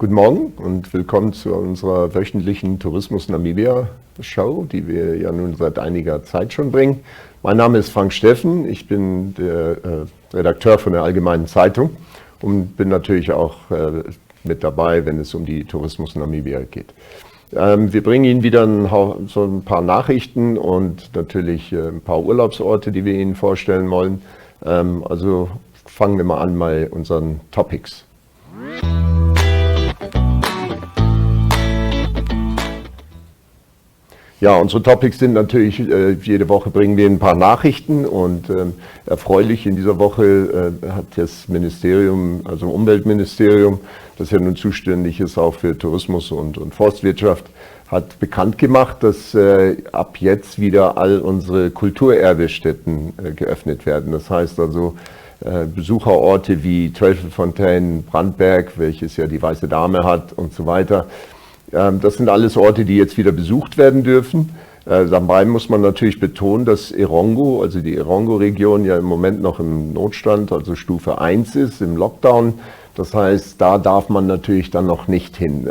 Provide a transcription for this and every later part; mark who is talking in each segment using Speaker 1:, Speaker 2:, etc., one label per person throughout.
Speaker 1: Guten Morgen und willkommen zu unserer wöchentlichen Tourismus-Namibia-Show, die wir ja nun seit einiger Zeit schon bringen. Mein Name ist Frank Steffen, ich bin der Redakteur von der Allgemeinen Zeitung und bin natürlich auch mit dabei, wenn es um die Tourismus Namibia geht. Wir bringen Ihnen wieder so ein paar Nachrichten und natürlich ein paar Urlaubsorte, die wir Ihnen vorstellen wollen. Also fangen wir mal an bei unseren Topics. Ja, unsere Topics sind natürlich, jede Woche bringen wir ein paar Nachrichten und erfreulich in dieser Woche hat das Ministerium, also Umweltministerium, das ja nun zuständig ist auch für Tourismus und Forstwirtschaft, hat bekannt gemacht, dass ab jetzt wieder all unsere Kulturerbestätten geöffnet werden. Das heißt also Besucherorte wie Teufelsfontein, Brandberg, welches ja die Weiße Dame hat und so weiter. Das sind alles Orte, die jetzt wieder besucht werden dürfen. Dabei muss man natürlich betonen, dass Erongo, also die Erongo-Region, ja im Moment noch im Notstand, also Stufe 1 ist, im Lockdown. Das heißt, da darf man natürlich dann noch nicht hin.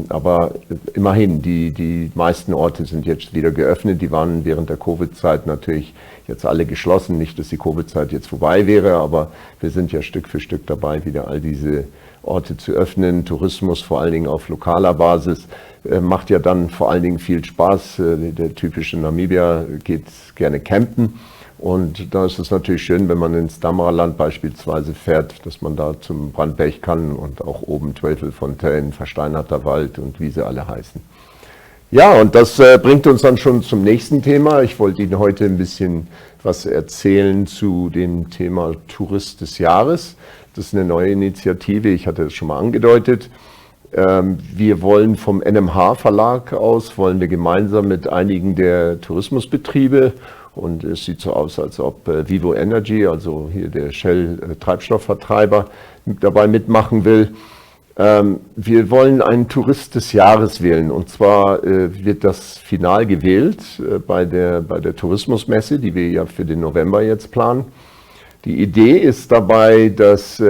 Speaker 1: Aber immerhin, die meisten Orte sind jetzt wieder geöffnet. Die waren während der Covid-Zeit natürlich jetzt alle geschlossen. Nicht, dass die Covid-Zeit jetzt vorbei wäre, aber wir sind ja Stück für Stück dabei, wieder all diese Orte zu öffnen. Tourismus vor allen Dingen auf lokaler Basis macht ja dann vor allen Dingen viel Spaß. Der typische Namibier geht gerne campen und da ist es natürlich schön, wenn man ins Damaraland beispielsweise fährt, dass man da zum Brandberg kann und auch oben Teufelsfontein, Versteinerter Wald und wie sie alle heißen. Ja, und das bringt uns dann schon zum nächsten Thema. Ich wollte Ihnen heute ein bisschen was erzählen zu dem Thema Tourist des Jahres. Das ist eine neue Initiative, ich hatte es schon mal angedeutet. Wir wollen vom NMH Verlag aus, wollen wir gemeinsam mit einigen der Tourismusbetriebe, und es sieht so aus, als ob Vivo Energy, also hier der Shell Treibstoffvertreiber, dabei mitmachen will. Wir wollen einen Tourist des Jahres wählen, und zwar wird das final gewählt bei der Tourismusmesse, die wir ja für den November jetzt planen. Die Idee ist dabei, dass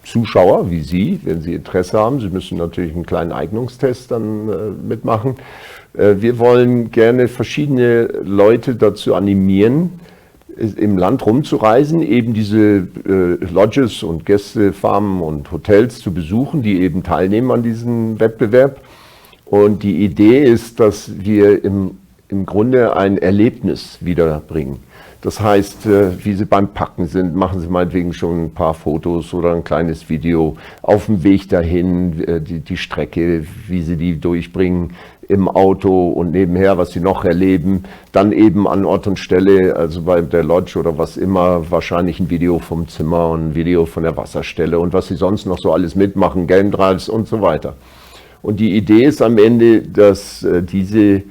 Speaker 1: Zuschauer wie Sie, wenn Sie Interesse haben, Sie müssen natürlich einen kleinen Eignungstest dann mitmachen. Wir wollen gerne verschiedene Leute dazu animieren, im Land rumzureisen, eben diese Lodges und Gästefarmen und Hotels zu besuchen, die eben teilnehmen an diesem Wettbewerb. Und die Idee ist, dass wir im Grunde ein Erlebnis wiederbringen. Das heißt, wie Sie beim Packen sind, machen Sie meinetwegen schon ein paar Fotos oder ein kleines Video auf dem Weg dahin, die Strecke, wie Sie die durchbringen im Auto und nebenher, was Sie noch erleben. Dann eben an Ort und Stelle, also bei der Lodge oder was immer, wahrscheinlich ein Video vom Zimmer und ein Video von der Wasserstelle und was Sie sonst noch so alles mitmachen, Game Drives und so weiter. Und die Idee ist am Ende, dass diese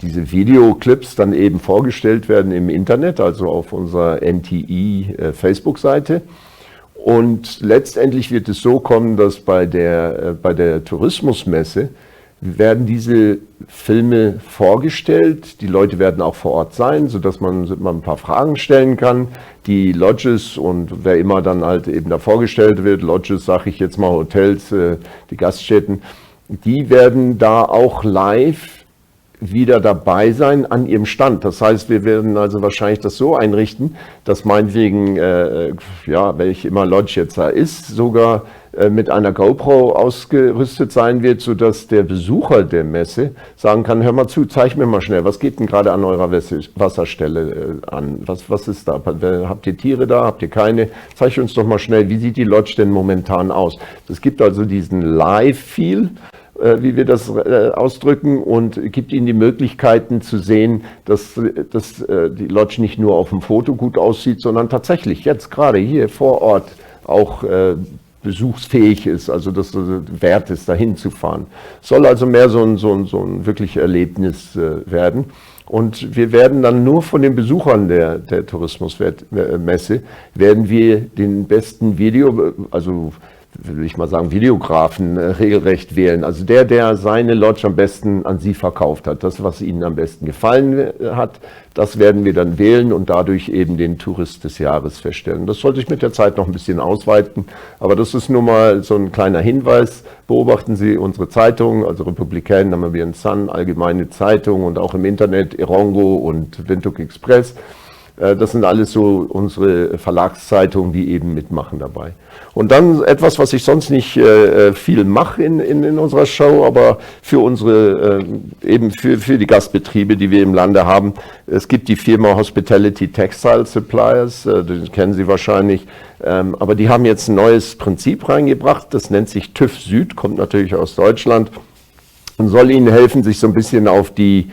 Speaker 1: Videoclips dann eben vorgestellt werden im Internet, also auf unserer NTI Facebook-Seite. Und letztendlich wird es so kommen, dass bei der Tourismusmesse werden diese Filme vorgestellt. Die Leute werden auch vor Ort sein, sodass man ein paar Fragen stellen kann. Die Lodges und wer immer dann halt eben da vorgestellt wird, Lodges sage ich jetzt mal, Hotels, die Gaststätten, die werden da auch live wieder dabei sein an ihrem Stand. Das heißt, wir werden also wahrscheinlich das so einrichten, dass meinetwegen, ja, welche immer Lodge jetzt da ist, sogar mit einer GoPro ausgerüstet sein wird, sodass der Besucher der Messe sagen kann, hör mal zu, zeig mir mal schnell, was geht denn gerade an eurer Wasserstelle an? Was ist da? Habt ihr Tiere da? Habt ihr keine? Zeig uns doch mal schnell, wie sieht die Lodge denn momentan aus? Es gibt also diesen Live-Feel, wie wir das ausdrücken, und gibt Ihnen die Möglichkeiten zu sehen, dass die Lodge nicht nur auf dem Foto gut aussieht, sondern tatsächlich jetzt gerade hier vor Ort auch besuchsfähig ist, also dass es wert ist, dahin zu fahren. Soll also mehr so ein wirklich Erlebnis werden. Und wir werden dann nur von den Besuchern der Tourismusmesse, werden wir den besten Video, also will ich mal sagen, Videografen regelrecht wählen. Also der seine Lodge am besten an Sie verkauft hat, das, was Ihnen am besten gefallen hat, das werden wir dann wählen und dadurch eben den Tourist des Jahres feststellen. Das sollte ich mit der Zeit noch ein bisschen ausweiten, aber das ist nur mal so ein kleiner Hinweis. Beobachten Sie unsere Zeitungen, also Republicain, Namibian Sun, Allgemeine Zeitung und auch im Internet Erongo und Windhoek Express. Das sind alles so unsere Verlagszeitungen, die eben mitmachen dabei. Und dann etwas, was ich sonst nicht viel mache in unserer Show, aber für unsere, eben für die Gastbetriebe, die wir im Lande haben. Es gibt die Firma Hospitality Textile Suppliers, den kennen Sie wahrscheinlich, aber die haben jetzt ein neues Prinzip reingebracht, das nennt sich TÜV Süd, kommt natürlich aus Deutschland und soll Ihnen helfen, sich so ein bisschen auf die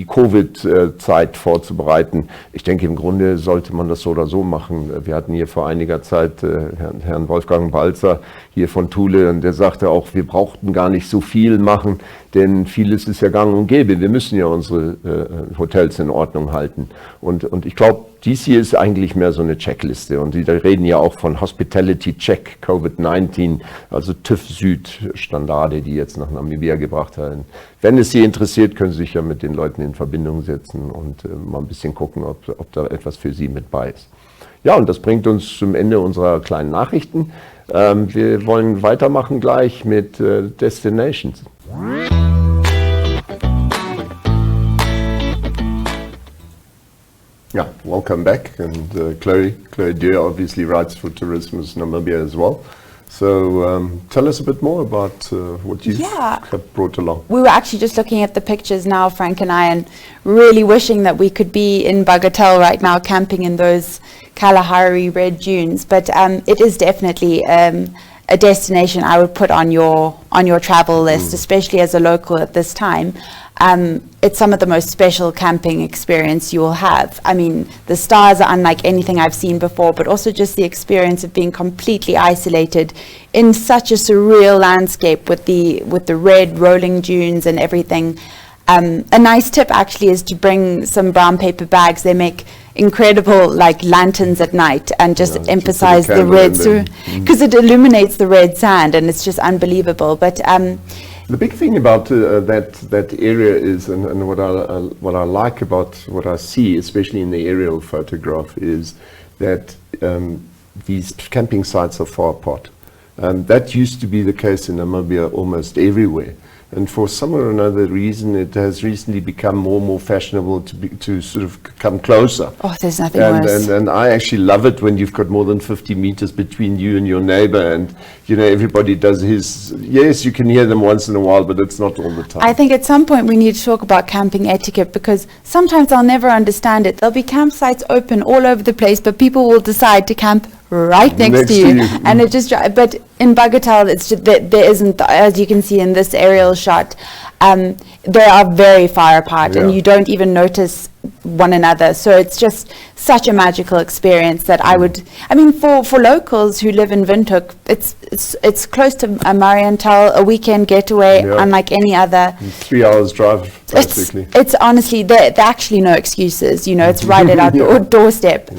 Speaker 1: Covid-Zeit vorzubereiten. Ich denke, im Grunde sollte man das so oder so machen. Wir hatten hier vor einiger Zeit Herrn Wolfgang Balzer hier von Thule und der sagte auch, wir brauchten gar nicht so viel machen, denn vieles ist ja gang und gäbe. Wir müssen ja unsere Hotels in Ordnung halten. Und ich glaube, dies hier ist eigentlich mehr so eine Checkliste und die reden ja auch von Hospitality Check Covid-19, also TÜV Süd Standarde, die jetzt nach Namibia gebracht werden. Wenn es Sie interessiert, können Sie sich ja mit den Leuten in Verbindung setzen und mal ein bisschen gucken, ob da etwas für Sie mit bei ist. Ja, und das bringt uns zum Ende unserer kleinen Nachrichten. Wir wollen weitermachen gleich mit Destinations. Yeah, welcome back. And Chloe Deer obviously writes for Tourismus-Namibia as well. So tell us a bit more about what you have brought along.
Speaker 2: We were actually just looking at the pictures now, Frank and I, and really wishing that we could be in Bagatelle right now, camping in those Kalahari red dunes. But it is definitely a destination I would put on your travel list, especially as a local at this time. It's some of the most special camping experience you will have. I mean, the stars are unlike anything I've seen before, but also just the experience of being completely isolated in such a surreal landscape with the red rolling dunes and everything. A nice tip actually is to bring some brown paper bags. They make incredible like lanterns at night and just emphasize the red, because it illuminates the red sand and it's just unbelievable. But
Speaker 1: the big thing about that area is, and what I like about what I see, especially in the aerial photograph, is that these camping sites are far apart. That used to be the case in Namibia almost everywhere. And for some or another reason, it has recently become more and more fashionable to sort of come closer.
Speaker 2: Oh, there's nothing worse.
Speaker 1: And I actually love it when you've got more than 50 meters between you and your neighbor, and you know everybody does his. Yes, you can hear them once in a while, but it's not all the time.
Speaker 2: I think at some point we need to talk about camping etiquette, because sometimes I'll never understand it. There'll be campsites open all over the place, but people will decide to camp right next to you. And it just, but in Bagatelle, it's just, there isn't, as you can see in this aerial shot, they are very far apart, and you don't even notice one another. So it's just such a magical experience that I mean, for locals who live in Windhoek, it's close to Marienthal, a weekend getaway, unlike any other.
Speaker 1: 3 hours drive, basically.
Speaker 2: It's honestly, there are actually no excuses. You know, it's right at our doorstep.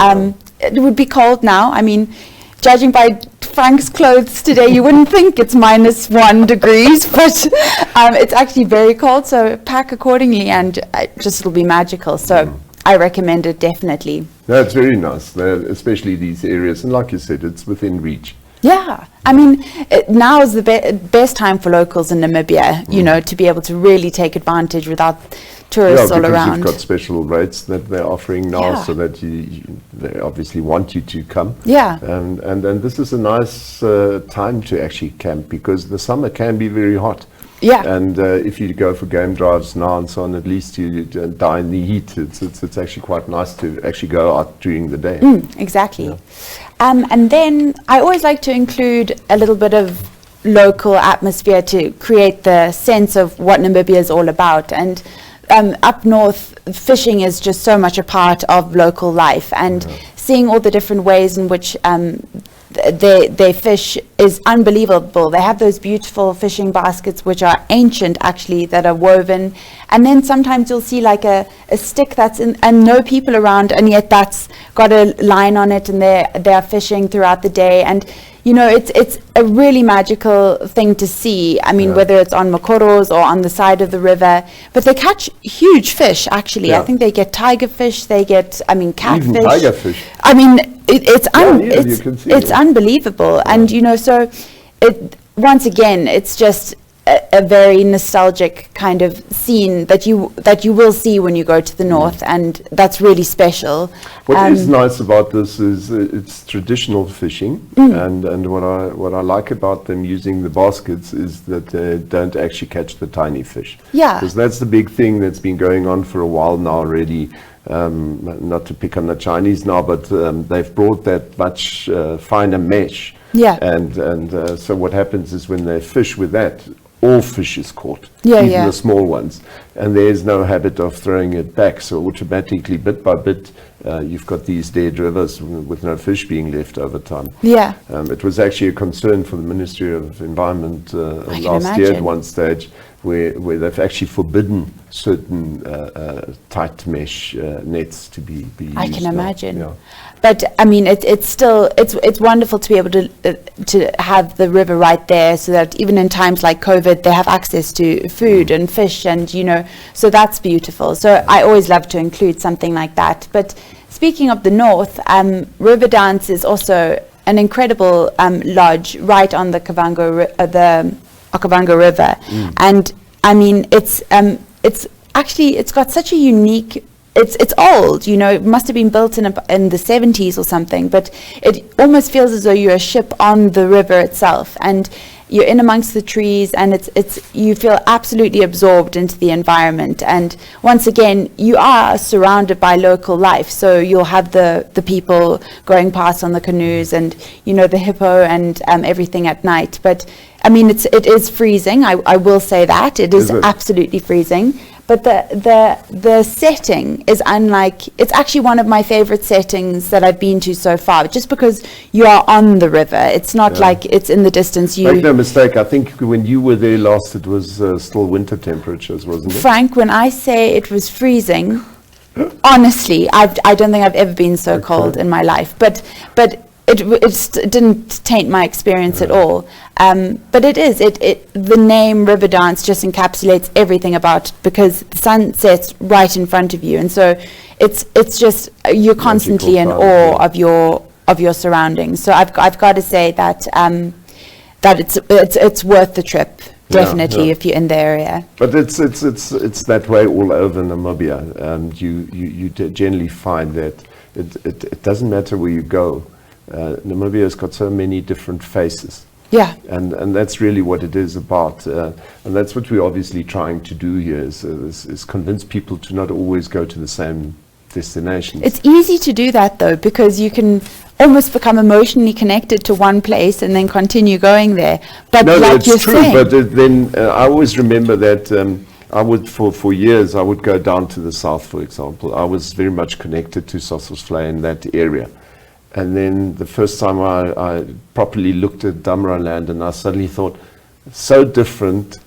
Speaker 2: It would be cold now. I mean, judging by Frank's clothes today, you wouldn't think it's -1 degrees, but it's actually very cold, so pack accordingly, and it'll be magical. So I recommend it definitely.
Speaker 1: That's very nice, especially these areas, and like you said, it's within reach.
Speaker 2: Yeah, I mean, now is the best time for locals in Namibia, you know, to be able to really take advantage without tourists all around.
Speaker 1: You've got special rates that they're offering now, so that they obviously want you to come.
Speaker 2: Yeah.
Speaker 1: And then this is a nice time to actually camp, because the summer can be very hot.
Speaker 2: Yeah.
Speaker 1: And if you go for game drives now and so on, at least you die in the heat. It's actually quite nice to actually go out during the day.
Speaker 2: Exactly. Yeah. And then I always like to include a little bit of local atmosphere to create the sense of what Namibia is all about. And up north, fishing is just so much a part of local life, and seeing all the different ways in which they fish is unbelievable. They have those beautiful fishing baskets, which are ancient actually, that are woven, and then sometimes you'll see like a stick that's in, and no people around, and yet that's got a line on it, and they are fishing throughout the day. And you know, it's a really magical thing to see. I mean, whether it's on Makoros or on the side of the river, but they catch huge fish, actually. I think they get tiger fish, they get, I mean, catfish.
Speaker 1: Even tiger fish.
Speaker 2: I mean, it's
Speaker 1: it's
Speaker 2: unbelievable. And, you know, so once again, it's just a very nostalgic kind of scene that you will see when you go to the north, and that's really special.
Speaker 1: What is nice about this is it's traditional fishing, and what I like about them using the baskets is that they don't actually catch the tiny fish.
Speaker 2: Yeah.
Speaker 1: Because that's the big thing that's been going on for a while now already. Not to pick on the Chinese now, but they've brought that much finer mesh.
Speaker 2: Yeah.
Speaker 1: And so what happens is when they fish with that, all fish is caught,
Speaker 2: Yeah,
Speaker 1: even
Speaker 2: yeah.
Speaker 1: the small ones, and there's no habit of throwing it back. So automatically, bit by bit, you've got these dead rivers with no fish being left over time.
Speaker 2: Yeah.
Speaker 1: It was actually a concern for the Ministry of Environment last year at one stage, where they've actually forbidden certain tight mesh nets to be used.
Speaker 2: I can imagine.
Speaker 1: Yeah.
Speaker 2: But I mean, it's still wonderful to be able to have the river right there, so that even in times like COVID, they have access to food and fish, and you know, so that's beautiful. So I always love to include something like that. But speaking of the north, River Dance is also an incredible lodge right on the Okavango River, and I mean, it's got such a unique. It's old, you know. It must have been built in the 70s or something, but it almost feels as though you're a ship on the river itself, and you're in amongst the trees, and you feel absolutely absorbed into the environment. And once again, you are surrounded by local life, so you'll have the people going past on the canoes, and you know, the hippo and everything at night. But I mean, it is freezing. I will say that it is absolutely freezing. But the setting is unlike. It's actually one of my favorite settings that I've been to so far, just because you are on the river. It's not like it's in the distance.
Speaker 1: Make no mistake, I think when you were there last, it was still winter temperatures, wasn't it?
Speaker 2: Frank, when I say it was freezing, honestly, I don't think I've ever been so cold in my life. But it didn't taint my experience at all. But the name River Dance just encapsulates everything about, because the sun sets right in front of you, and so it's just you're constantly in awe of your surroundings. So I've got to say that it's worth the trip, definitely, if you're in the area.
Speaker 1: But it's that way all over Namibia. You generally find that it doesn't matter where you go. Namibia has got so many different faces.
Speaker 2: Yeah.
Speaker 1: And that's really what it is about. And that's what we're obviously trying to do here, is convince people to not always go to the same destinations.
Speaker 2: It's easy to do that, though, because you can almost become emotionally connected to one place and then continue going there. But
Speaker 1: no,
Speaker 2: like you're
Speaker 1: true,
Speaker 2: saying,
Speaker 1: but then I always remember that I would, for years, I would go down to the south, for example. I was very much connected to Sossusvlei in that area. And then the first time I properly looked at Damara land, and I suddenly thought, so different,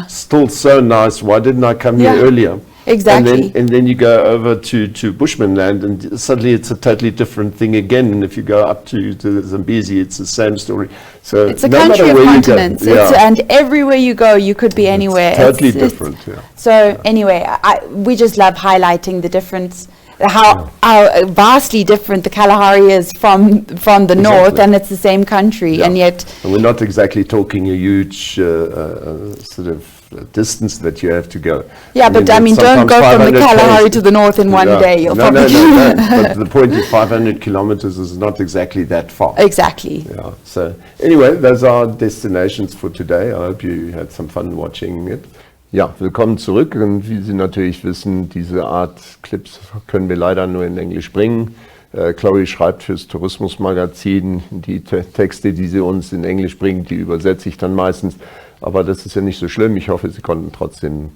Speaker 1: still so nice, why didn't I come here earlier?
Speaker 2: Exactly.
Speaker 1: And then you go over to Bushman land, and suddenly it's a totally different thing again. And if you go up to the Zambezi, it's the same story. So
Speaker 2: it's a country of continents, and everywhere you go, you could be anywhere.
Speaker 1: It's totally different.
Speaker 2: So anyway, we just love highlighting the difference. How vastly different the Kalahari is from the north, and it's the same country, and yet...
Speaker 1: And we're not exactly talking a huge sort of distance that you have to go.
Speaker 2: Yeah, but I mean, don't go from the Kalahari to the north in one day. You'll
Speaker 1: no. But the point is 500 kilometers is not exactly that far.
Speaker 2: Exactly.
Speaker 1: Yeah. So anyway, those are destinations for today. I hope you had some fun watching it. Ja, willkommen zurück. Und wie Sie natürlich wissen, diese Art Clips können wir leider nur in Englisch bringen. Chloe schreibt fürs Tourismusmagazin die Texte, die sie uns in Englisch bringt, die übersetze ich dann meistens. Aber das ist ja nicht so schlimm. Ich hoffe, Sie konnten trotzdem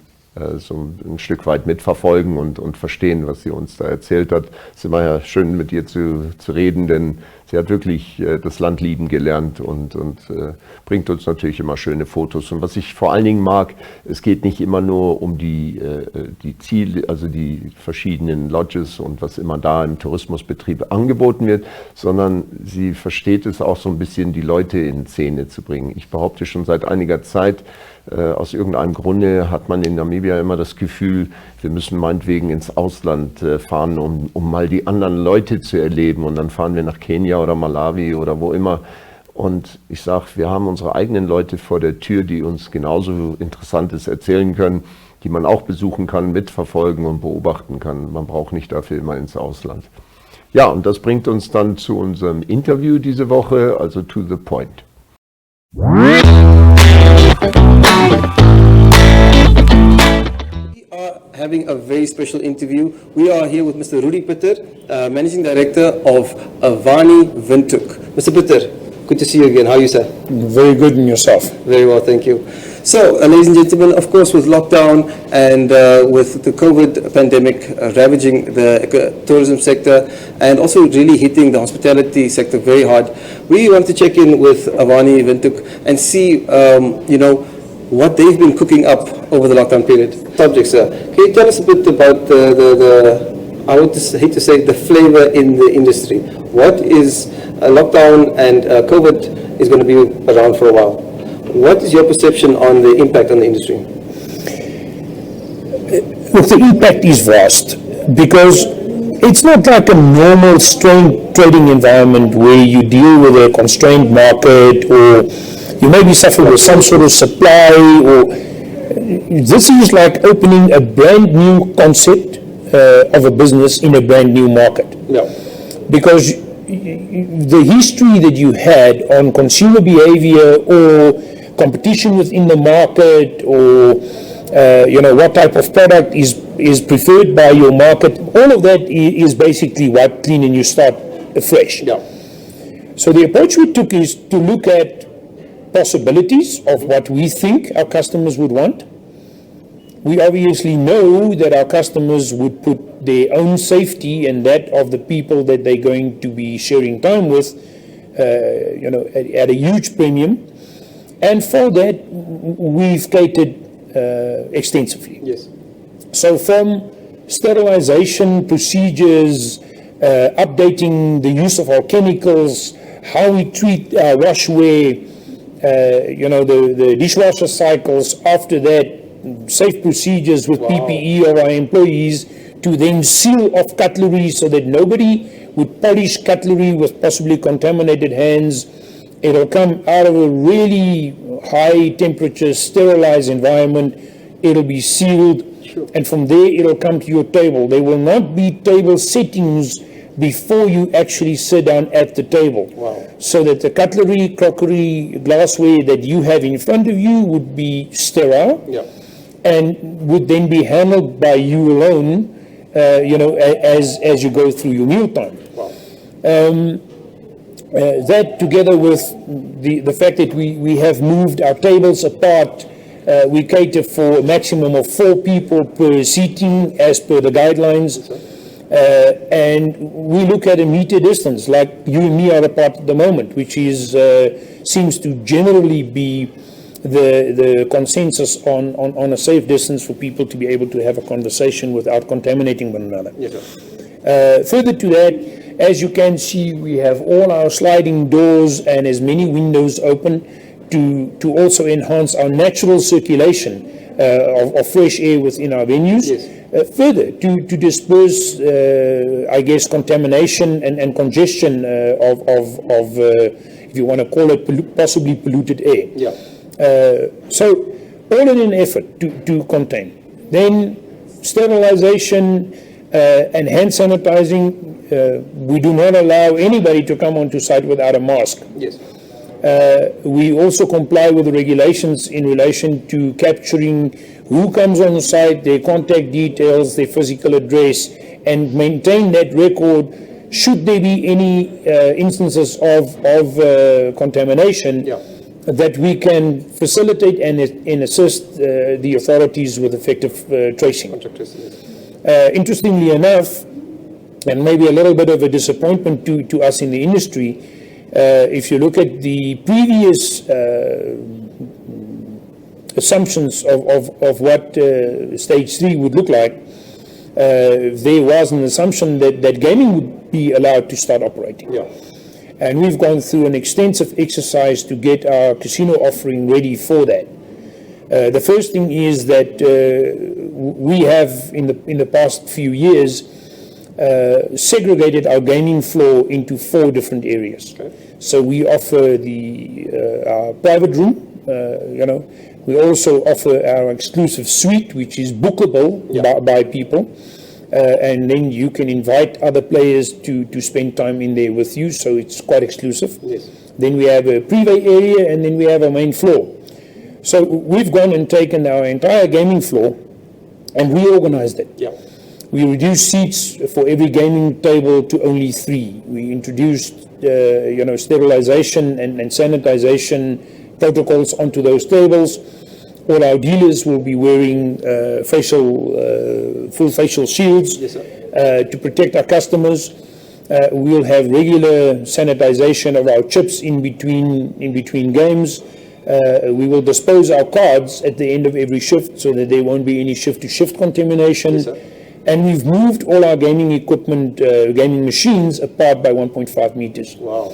Speaker 1: so ein Stück weit mitverfolgen und verstehen, was sie uns da erzählt hat. Es ist immer ja schön, mit ihr zu reden, denn sie hat wirklich das Land lieben gelernt und bringt uns natürlich immer schöne Fotos. Und was ich vor allen Dingen mag, es geht nicht immer nur um die Ziele, also die verschiedenen Lodges und was immer da im Tourismusbetrieb angeboten wird, sondern sie versteht es auch so ein bisschen, die Leute in Szene zu bringen. Ich behaupte schon seit einiger Zeit, aus irgendeinem Grunde hat man in Namibia immer das Gefühl, wir müssen meinetwegen ins Ausland fahren, um mal die anderen Leute zu erleben. Und dann fahren wir nach Kenia oder Malawi oder wo immer. Und ich sage, wir haben unsere eigenen Leute vor der Tür, die uns genauso Interessantes erzählen können, die man auch besuchen kann, mitverfolgen und beobachten kann. Man braucht nicht dafür immer ins Ausland. Ja, und das bringt uns dann zu unserem Interview diese Woche, also to the point.
Speaker 3: We are having a very special interview. We are here with Mr. Rudy Pitter, Managing Director of Avani Windhoek. Mr. Pitter, good to see you again. How are you, sir?
Speaker 4: Very good, and yourself?
Speaker 3: Very well, thank you. So, ladies and gentlemen, of course, with lockdown and with the COVID pandemic ravaging the tourism sector and also really hitting the hospitality sector very hard, we want to check in with Avani Windhoek and see, what they've been cooking up over the lockdown period. Subject, sir. Can you tell us a bit about I would hate to say, the flavor in the industry? What is lockdown and COVID is going to be around for a while? What is your perception on the impact on the industry?
Speaker 4: Look, the impact is vast because it's not like a normal strained trading environment where you deal with a constrained market or you may be suffering with some sort of supply, or this is like opening a brand new concept of a business in a brand new market.
Speaker 3: Yeah.
Speaker 4: Because the history that you had on consumer behavior or competition within the market or what type of product is preferred by your market, all of that is basically wiped clean and you start afresh.
Speaker 3: Yeah.
Speaker 4: So the approach we took is to look at possibilities of what we think our customers would want. We obviously know that our customers would put their own safety and that of the people that they're going to be sharing time with, at a huge premium. And for that, we've catered extensively.
Speaker 3: Yes.
Speaker 4: So from sterilization procedures, updating the use of our chemicals, how we treat washware, the dishwasher cycles, after that, safe procedures with PPE of our employees, to then seal off cutlery so that nobody would polish cutlery with possibly contaminated hands. It'll come out of a really high temperature, sterilized environment. It'll be sealed, and from there it'll come to your table. There will not be table settings before you actually sit down at the table.
Speaker 3: Wow.
Speaker 4: So that the cutlery, crockery, glassware that you have in front of you would be sterile.
Speaker 3: Yeah.
Speaker 4: And would then be handled by you alone, as you go through your mealtime.
Speaker 3: Wow.
Speaker 4: That together with the fact that we have moved our tables apart, we cater for a maximum of 4 people per seating as per the guidelines. And we look at a meter distance, like you and me are apart at the moment, which is seems to generally be the consensus on a safe distance for people to be able to have a conversation without contaminating one another.
Speaker 3: Yes, sir.
Speaker 4: Further to that, as you can see, we have all our sliding doors and as many windows open to also enhance our natural circulation of fresh air within our venues.
Speaker 3: Yes.
Speaker 4: Further, to disperse, contamination and congestion of if you want to call it possibly polluted air.
Speaker 3: Yeah.
Speaker 4: So all in an effort to contain. Then sterilization and hand sanitizing. We do not allow anybody to come onto site without a mask.
Speaker 3: Yes.
Speaker 4: We also comply with the regulations in relation to capturing who comes on the site, their contact details, their physical address, and maintain that record should there be any instances of contamination.
Speaker 3: Yeah.
Speaker 4: That we can facilitate and assist the authorities with effective tracing.
Speaker 3: Contract tracing, yes.
Speaker 4: Interestingly enough, and maybe a little bit of a disappointment to us in the industry. If you look at the previous assumptions of what stage 3 would look like, there was an assumption that gaming would be allowed to start operating.
Speaker 3: Yeah.
Speaker 4: And we've gone through an extensive exercise to get our casino offering ready for that. The first thing is that we have, in the past few years, segregated our gaming floor into 4 different areas.
Speaker 3: Okay.
Speaker 4: So we offer our private room, we also offer our exclusive suite, which is bookable by people. And then you can invite other players to spend time in there with you, so it's quite exclusive.
Speaker 3: Yes.
Speaker 4: Then we have a privé area, and then we have a main floor. So we've gone and taken our entire gaming floor and reorganized it.
Speaker 3: Yeah.
Speaker 4: We reduced seats for every gaming table to only 3. We introduced sterilization and sanitization protocols onto those tables. All our dealers will be wearing full facial shields to protect our customers. We'll have regular sanitization of our chips in between games. We will dispose our cards at the end of every shift so that there won't be any shift-to-shift contamination.
Speaker 3: Yes, sir.
Speaker 4: And we've moved all our gaming equipment, gaming machines, apart by 1.5 meters.
Speaker 3: Wow.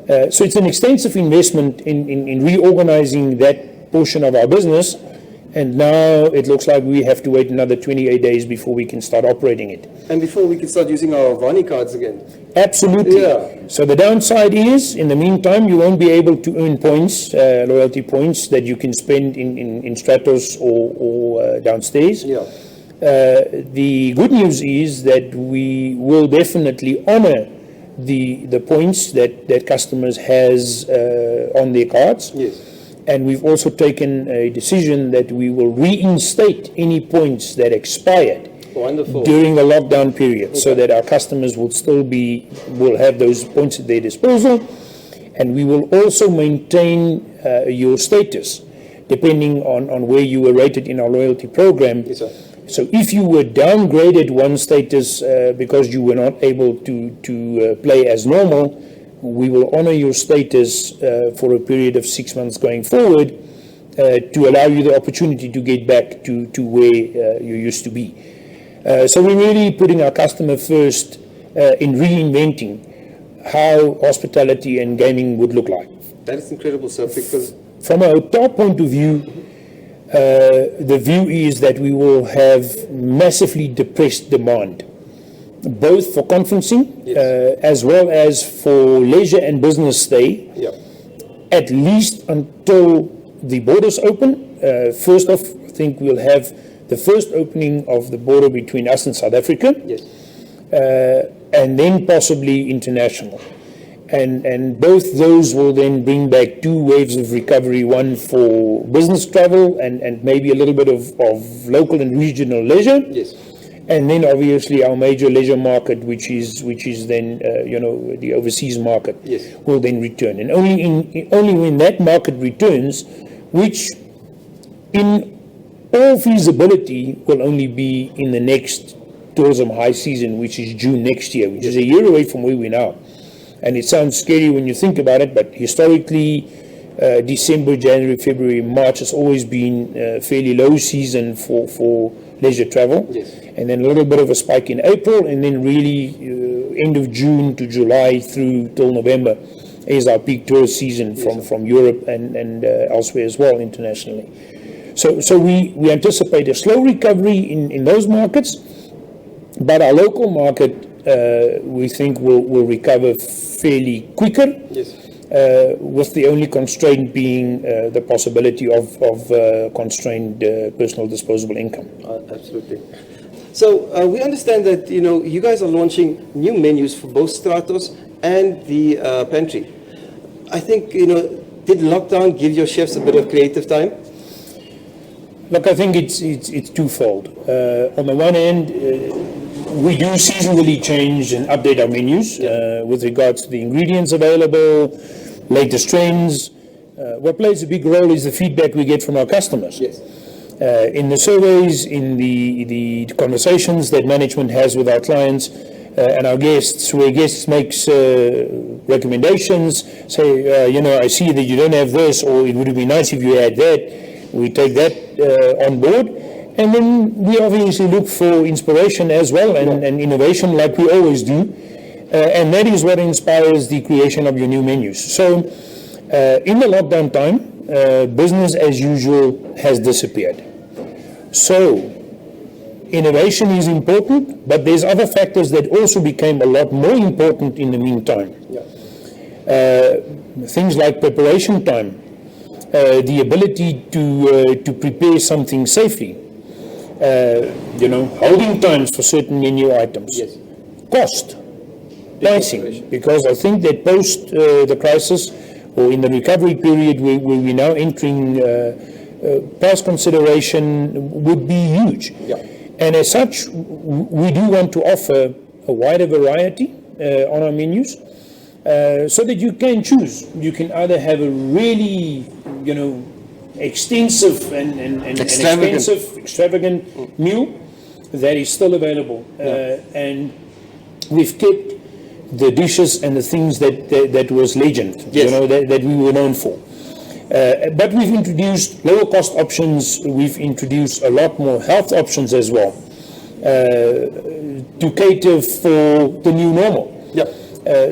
Speaker 4: So it's an extensive investment in reorganizing that portion of our business, and now it looks like we have to wait another 28 days before we can start operating it.
Speaker 3: And before we can start using our Avani cards again.
Speaker 4: Absolutely.
Speaker 3: Yeah.
Speaker 4: So the downside is, in the meantime, you won't be able to earn points, loyalty points that you can spend in Stratos or downstairs.
Speaker 3: Yeah.
Speaker 4: The good news is that we will definitely honor the points that customers has on their cards.
Speaker 3: Yes.
Speaker 4: And we've also taken a decision that we will reinstate any points that expired
Speaker 3: Wonderful.
Speaker 4: during the lockdown period, so that our customers will have those points at their disposal. And we will also maintain your status depending on where you were rated in our loyalty program.
Speaker 3: Yes, sir.
Speaker 4: So if you were downgraded one status because you were not able to play as normal, we will honor your status for a period of 6 months going forward to allow you the opportunity to get back to where you used to be. So we're really putting our customer first in reinventing how hospitality and gaming would look like.
Speaker 3: That is incredible, sir, because
Speaker 4: From a hotel point of view, the view is that we will have massively depressed demand, both for conferencing as well as for leisure and business stay, at least until the borders open. First off, I think we'll have the first opening of the border between us and South Africa, and then possibly international. And both those will then bring back 2 waves of recovery, one for business travel and maybe a little bit of local and regional leisure.
Speaker 3: Yes.
Speaker 4: And then obviously our major leisure market, which is then the overseas market, will then return. And only when that market returns, which in all feasibility will only be in the next tourism high season, which is June next year, which is a year away from where we are now. And it sounds scary when you think about it, but historically, December, January, February, March has always been a fairly low season for leisure travel. And then a little bit of a spike in April, and then really end of June to July through till November is our peak tourist season from Europe and elsewhere as well internationally. So we anticipate a slow recovery in those markets, but our local market we think will recover fairly quicker, with the only constraint being the possibility of constrained personal disposable income.
Speaker 3: Absolutely. So we understand that you guys are launching new menus for both Stratos and the pantry. I think did lockdown give your chefs a bit of creative time?
Speaker 4: Look, I think it's twofold. On the one hand, we do seasonally change and update our menus with regards to the ingredients available, latest trends. What plays a big role is the feedback we get from our customers. In the surveys, in the conversations that management has with our clients, and our guests, where guests makes recommendations, say, I see that you don't have this, or it would be nice if you had that. We take that on board, and then we obviously look for inspiration as well and innovation, like we always do, and that is what inspires the creation of your new menus. So in the lockdown time, business as usual has disappeared. So innovation is important, but there's other factors that also became a lot more important in the meantime. Things like preparation time, the ability to prepare something safely, holding times for certain menu items, cost, pricing, because I think that post the crisis or in the recovery period where we're now entering, price consideration would be huge. And as such, we do want to offer a wider variety on our menus so that you can choose. You can either have a really, extensive and extravagant meal that is still available. And we've kept the dishes and the things that was legend, that we were known for. But we've introduced lower cost options, we've introduced a lot more health options as well, to cater for the new normal.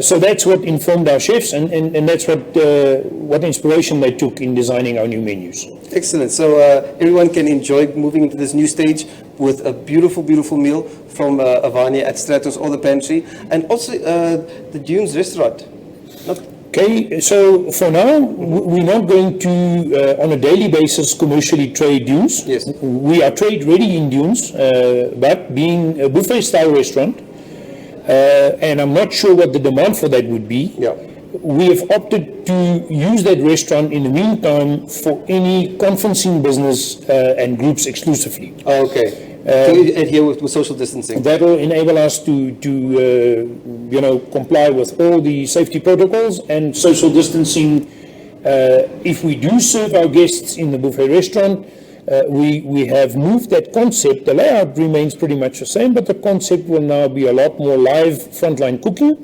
Speaker 4: So that's what informed our chefs, and that's what inspiration they took in designing our new menus.
Speaker 3: Excellent. So everyone can enjoy moving into this new stage with a beautiful, beautiful meal from Avani at Stratos or the Pantry, and also the Dunes restaurant.
Speaker 4: Okay, so for now, we're not going to, on a daily basis, commercially trade Dunes.
Speaker 3: Yes.
Speaker 4: We are trade ready in Dunes, but being a buffet-style restaurant, and I'm not sure what the demand for that would be, we have opted to use that restaurant in the meantime for any conferencing business and groups exclusively.
Speaker 3: Okay. To adhere with social distancing.
Speaker 4: That will enable us to comply with all the safety protocols and social distancing. If we do serve our guests in the buffet restaurant, we have moved that concept. The layout remains pretty much the same, but the concept will now be a lot more live frontline cooking.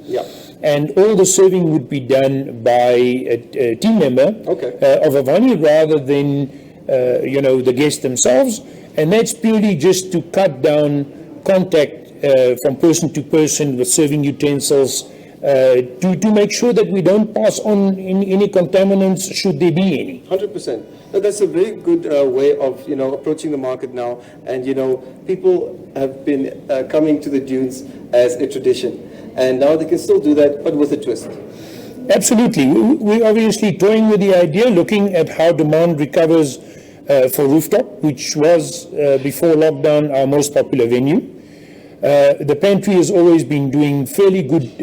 Speaker 4: And all the serving would be done by a team member of Avani rather than the guests themselves. And that's purely just to cut down contact from person to person with serving utensils, to make sure that we don't pass on any contaminants, should there be any.
Speaker 3: 100%. No, that's a very good way of approaching the market now, and people have been coming to the Dunes as a tradition, and now they can still do that, but with a twist.
Speaker 4: Absolutely. We're obviously toying with the idea, looking at how demand recovers for rooftop, which was before lockdown our most popular venue. The Pantry has always been doing fairly good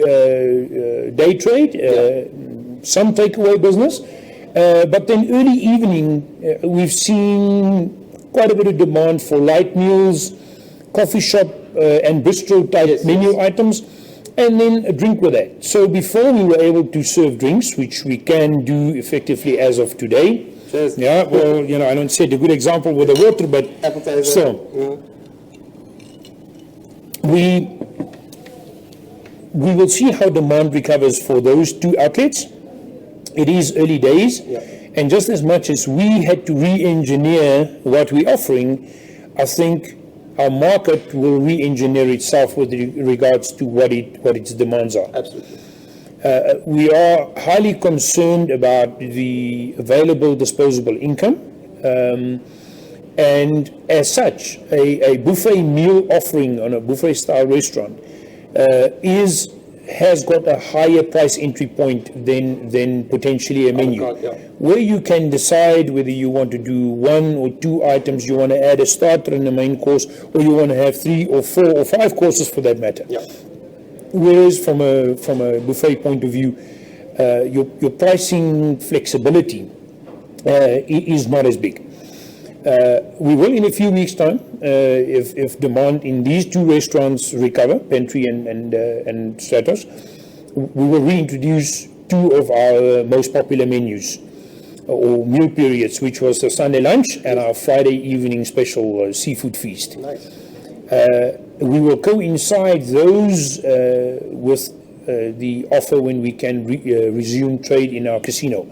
Speaker 4: day trade, some takeaway business, but then early evening we've seen quite a bit of demand for light meals, coffee shop and bistro type menu items, and then a drink with that. So before we were able to serve drinks, which we can do effectively as of today. Yeah, well, I don't set a good example with the water, but still. We will see how demand recovers for those two outlets. It is early days, and just as much as we had to re-engineer what we're offering, I think our market will re-engineer itself with regards to what its demands are.
Speaker 3: Absolutely.
Speaker 4: We are highly concerned about the available disposable income, and as such, a buffet meal offering on a buffet-style restaurant has got a higher price entry point than potentially a menu, where you can decide whether you want to do 1 or 2 items, you want to add a starter and a main course, or you want to have 3 or 4 or 5 courses for that matter. Whereas from a buffet point of view, your pricing flexibility is not as big. We will, in a few weeks' time, if demand in these 2 restaurants recover, Pantry and Stratos, we will reintroduce 2 of our most popular menus or meal periods, which was the Sunday lunch and our Friday evening special seafood feast.
Speaker 3: Nice.
Speaker 4: we will coincide those with the offer when we can resume trade in our casino,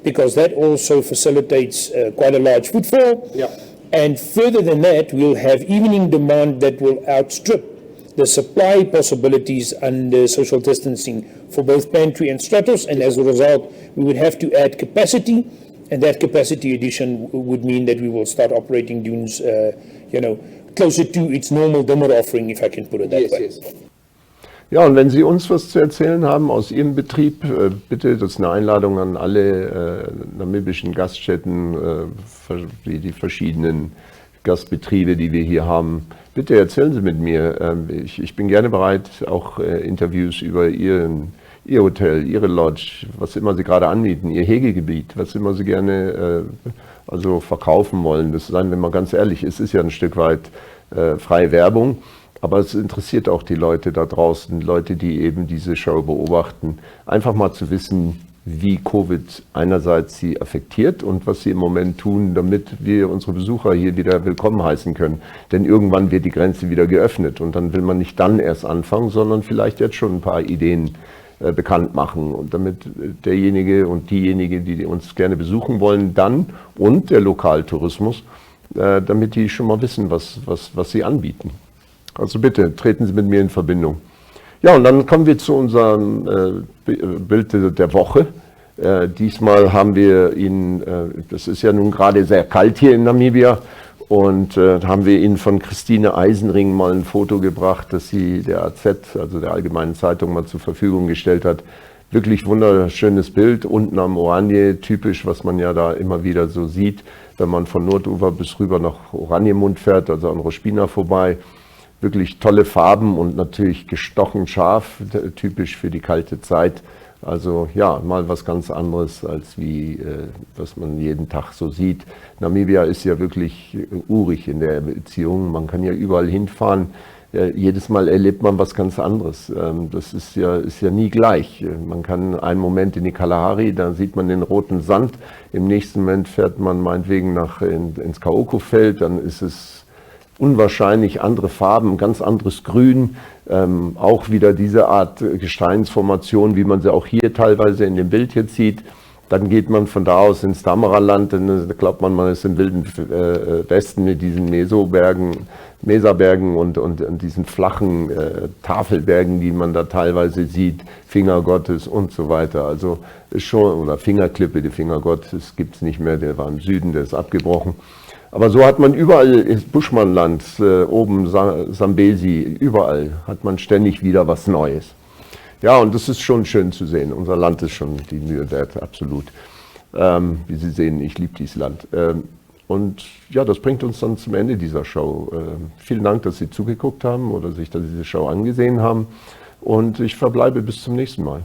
Speaker 4: because that also facilitates quite a large footfall.
Speaker 3: Yeah.
Speaker 4: And further than that, we'll have evening demand that will outstrip the supply possibilities under social distancing for both pantry and stratos, and as a result, we would have to add capacity, and that capacity addition would mean that we will start operating dunes, closer to its normal dinner offering, if I can put it that way.
Speaker 3: Yes.
Speaker 1: Ja, und wenn Sie uns was zu erzählen haben aus Ihrem Betrieb, bitte, das ist eine Einladung an alle namibischen Gaststätten, die verschiedenen Gastbetriebe, die wir hier haben. Bitte erzählen Sie mit mir. Ich bin gerne bereit, auch Interviews über Ihr Hotel, Ihre Lodge, was immer Sie gerade anbieten, Ihr Hegegebiet, was immer Sie gerne verkaufen wollen. Das seien wir mal ganz ehrlich, es ist ja ein Stück weit freie Werbung. Aber es interessiert auch die Leute da draußen, Leute, die eben diese Show beobachten, einfach mal zu wissen, wie Covid einerseits sie affektiert und was sie im Moment tun, damit wir unsere Besucher hier wieder willkommen heißen können. Denn irgendwann wird die Grenze wieder geöffnet und dann will man nicht dann erst anfangen, sondern vielleicht jetzt schon ein paar Ideen bekannt machen. Und damit derjenige und diejenige, die uns gerne besuchen wollen, dann und der Lokaltourismus, damit die schon mal wissen, was sie anbieten. Also bitte, treten Sie mit mir in Verbindung. Ja, und dann kommen wir zu unserem Bild der Woche. Diesmal haben wir Ihnen, das ist ja nun gerade sehr kalt hier in Namibia, und haben wir Ihnen von Christine Eisenring mal ein Foto gebracht, das sie der AZ, also der Allgemeinen Zeitung, mal zur Verfügung gestellt hat. Wirklich wunderschönes Bild, unten am Oranje, typisch, was man ja da immer wieder so sieht, wenn man von Nordufer bis rüber nach Oranjemund fährt, also an Rospina vorbei. Wirklich tolle Farben und natürlich gestochen scharf, typisch für die kalte Zeit. Also ja, mal was ganz anderes, als wie was man jeden Tag so sieht. Namibia ist ja wirklich urig in der Beziehung. Man kann ja überall hinfahren. Jedes Mal erlebt man was ganz anderes. Das ist ja nie gleich. Man kann einen Moment in die Kalahari, da sieht man den roten Sand. Im nächsten Moment fährt man meinetwegen ins Kaoko-Feld, dann ist es unwahrscheinlich andere Farben, ganz anderes Grün, auch wieder diese Art Gesteinsformation, wie man sie auch hier teilweise in dem Bild jetzt sieht. Dann geht man von da aus ins Damaraland, dann glaubt man ist im wilden Westen mit diesen Mesabergen und diesen flachen Tafelbergen, die man da teilweise sieht, Finger Gottes und so weiter. Also ist schon, oder Fingerklippe, die Finger Gottes gibt es nicht mehr, der war im Süden, der ist abgebrochen. Aber so hat man überall im Buschmannland, oben Sambesi, überall hat man ständig wieder was Neues. Ja, und das ist schon schön zu sehen. Unser Land ist schon die Mühe wert, absolut. Wie Sie sehen, ich liebe dieses Land. Und ja, das bringt uns dann zum Ende dieser Show. Vielen Dank, dass Sie zugeguckt haben oder sich diese Show angesehen haben. Und ich verbleibe bis zum nächsten Mal.